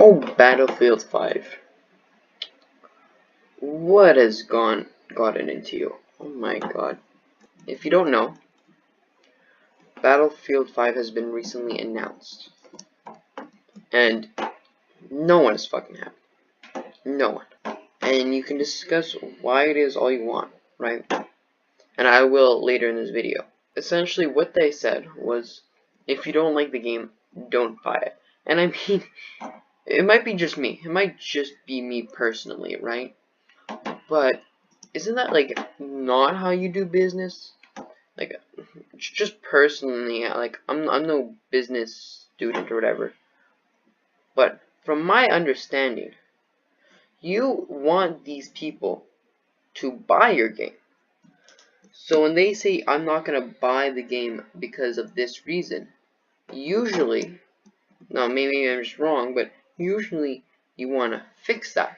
Oh, Battlefield 5. What has gotten into you? Oh my god. If you don't know, Battlefield 5 has been recently announced. And no one is fucking happy. No one. And you can discuss why it is all you want, right? And I will later in this video. Essentially what they said was, if you don't like the game, don't buy it. And I mean, it might be just me. It might just be me personally, right? But isn't that like not how you do business? Like, just personally, like I'm no business student or whatever. But from my understanding, you want these people to buy your game. So when they say I'm not gonna buy the game because of this reason, usually, now maybe I'm just wrong, but usually you wanna fix that.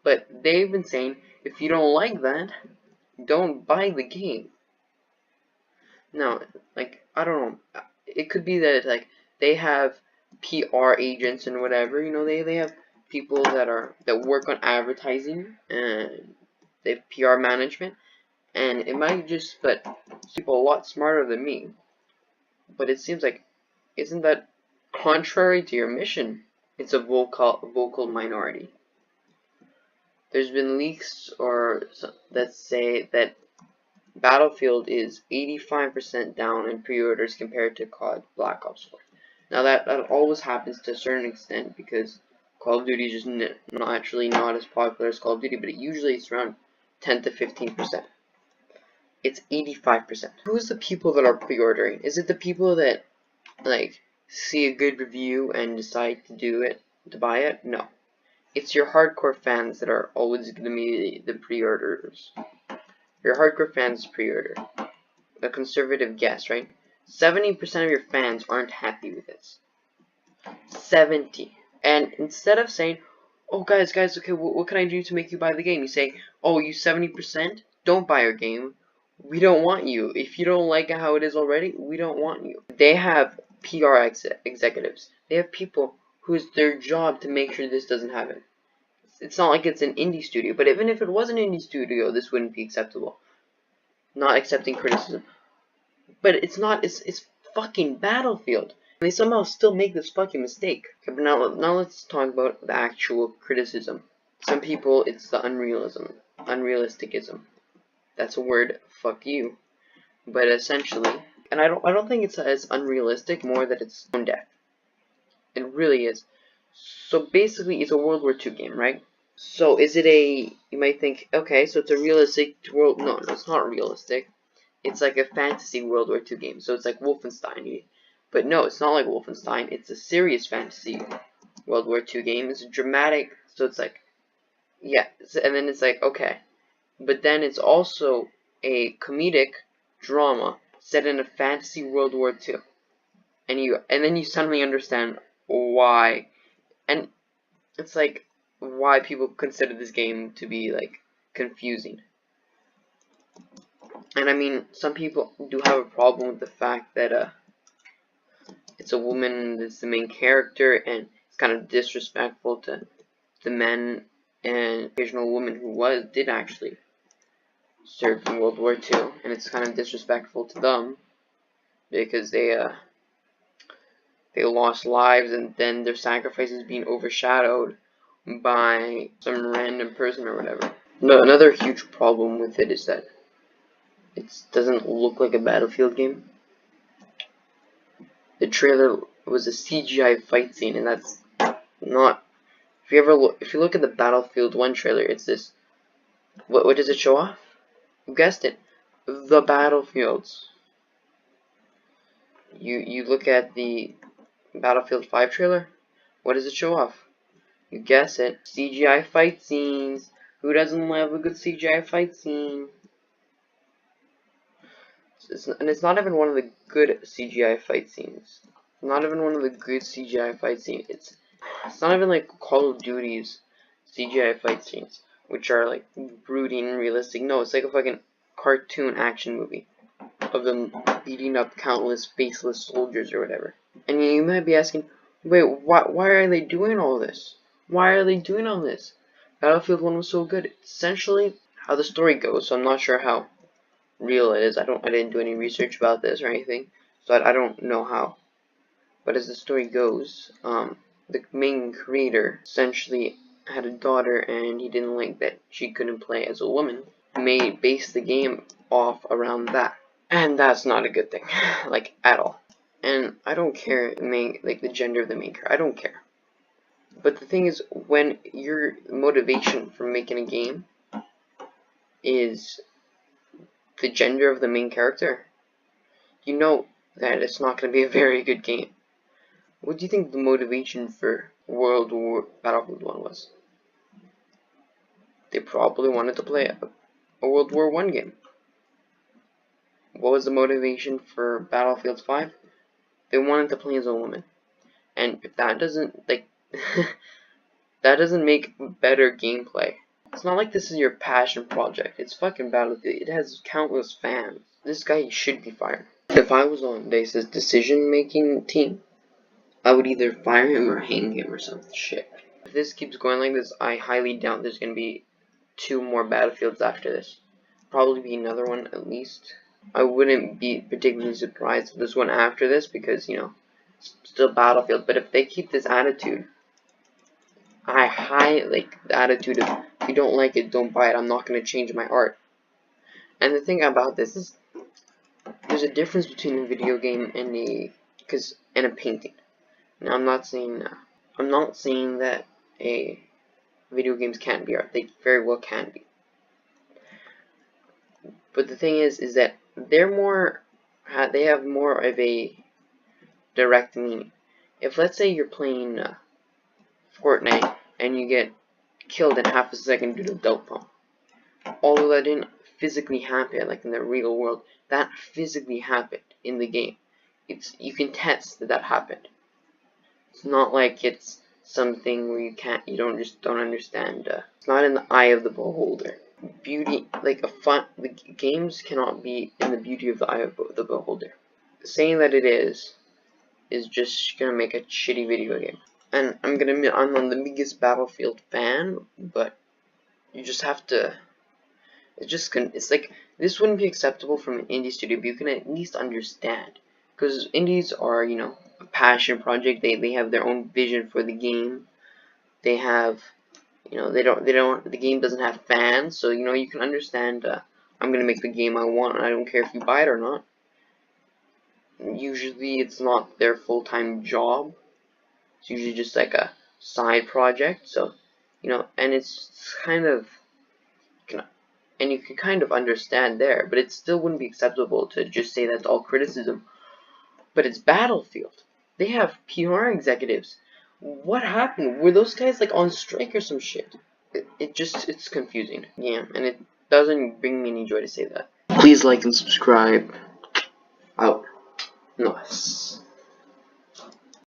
But they've been saying if you don't like that, don't buy the game. Now, like, I don't know, it could be that, like, they have PR agents and whatever, you know, they have people that work on advertising, and they have PR management, and it might just, but people a lot smarter than me, but it seems like, isn't that contrary to your mission? It's a vocal minority. There's been leaks that say that Battlefield is 85% down in pre-orders compared to COD Black Ops 4. Now that always happens to a certain extent because Call of Duty is just naturally not as popular as Call of Duty, but usually it's around 10 to 15%. It's 85%. Who's the people that are pre-ordering? Is it the people that like see a good review and decide to buy it? No. It's your hardcore fans that are always going to be the pre-orders. Your hardcore fans pre-order. A conservative guess, right? 70% of your fans aren't happy with this. 70. And instead of saying, oh guys, okay, what can I do to make you buy the game? You say, oh, you 70%? Don't buy our game. We don't want you. If you don't like how it is already, we don't want you. They have PR executives. They have people who's their job to make sure this doesn't happen. It's not like it's an indie studio, but even if it was an indie studio, this wouldn't be acceptable. Not accepting criticism. But it's not, it's fucking Battlefield. And they somehow still make this fucking mistake. Okay, but now let's talk about the actual criticism. Some people, it's the unrealisticism. That's a word, fuck you. But essentially, and I don't think it's as unrealistic, more that it's tone deaf. It really is. So basically, it's a World War II game, right? So is it you might think, okay, so it's a realistic world. No, it's not realistic. It's like a fantasy World War II game. So it's like Wolfenstein. But no, it's not like Wolfenstein. It's a serious fantasy World War II game. It's dramatic. So it's like, yeah. And then it's like, okay. But then it's also a comedic drama set in a fantasy World War II. And then you suddenly understand why. And it's like, why people consider this game to be like confusing. And I mean, some people do have a problem with the fact that it's a woman that's the main character, and it's kind of disrespectful to the men and occasional woman who did actually serve in World War II, and it's kind of disrespectful to them because they lost lives, and then their sacrifices being overshadowed by some random person or whatever. No, another huge problem with it is that it doesn't look like a Battlefield game. The trailer was a CGI fight scene, and that's not. If you look at the Battlefield 1 trailer, it's this. What does it show off? You guessed it, the battlefields. You look at the Battlefield 5 trailer. What does it show off? You guess it, CGI fight scenes. Who doesn't love a good CGI fight scene? And it's not even one of the good CGI fight scenes. Not even one of the good CGI fight scenes. It's not even like Call of Duty's CGI fight scenes, which are like brooding and realistic. No, it's like a fucking cartoon action movie of them beating up countless faceless soldiers or whatever. And you might be asking, Wait, why are they doing all this? Why are they doing all this? Battlefield 1 was so good. Essentially, how the story goes, so I'm not sure how real it is. I didn't do any research about this or anything, so I don't know how. But as the story goes, the main creator essentially had a daughter, and he didn't like that she couldn't play as a woman. Based the game off around that, and that's not a good thing, like at all. And I don't care the gender of the main character. I don't care. But the thing is, when your motivation for making a game is the gender of the main character, you know that it's not going to be a very good game. What do you think the motivation for Battlefield 1 was? They probably wanted to play a World War I game. What was the motivation for Battlefield 5? They wanted to play as a woman. And if that doesn't, that doesn't make better gameplay. It's not like this is your passion project. It's fucking Battlefield. It has countless fans. This guy should be fired. If I was on DICE's decision-making team, I would either fire him or hang him or some shit. If this keeps going like this, I highly doubt there's gonna be 2 more Battlefields after this. Probably be another one at least. I wouldn't be particularly surprised if there's one after this because, you know, it's still Battlefield. But if they keep this attitude, the attitude of, if you don't like it, don't buy it. I'm not gonna change my art. And the thing about this is, there's a difference between a video game and a painting. Now, I'm not saying that video games can't be art. They very well can be. But the thing is that they have more of a direct meaning. If let's say you're playing Fortnite and you get killed in half a second due to dope bomb, although that didn't physically happen, like in the real world, that physically happened in the game. You can test that happened. It's not like it's something where you don't understand. It's not in the eye of the beholder. The games cannot be in the beauty of the eye of the beholder. Saying that it is just gonna make a shitty video game. And I'm not the biggest Battlefield fan, but you just have to. It's like, this wouldn't be acceptable from an indie studio, but you can at least understand, because indies are, you know, a passion project. They have their own vision for the game. They have, you know, the game doesn't have fans, so, you know, you can understand. I'm gonna make the game I want, and I don't care if you buy it or not. Usually, it's not their full-time job. It's usually just like a side project. So, you know, and it's kind of, and you can kind of understand there, but it still wouldn't be acceptable to just say that's all criticism. But it's Battlefield. They have PR executives. What happened? Were those guys like on strike or some shit? It's confusing. Yeah, and it doesn't bring me any joy to say that. Please like and subscribe. Out. Nice.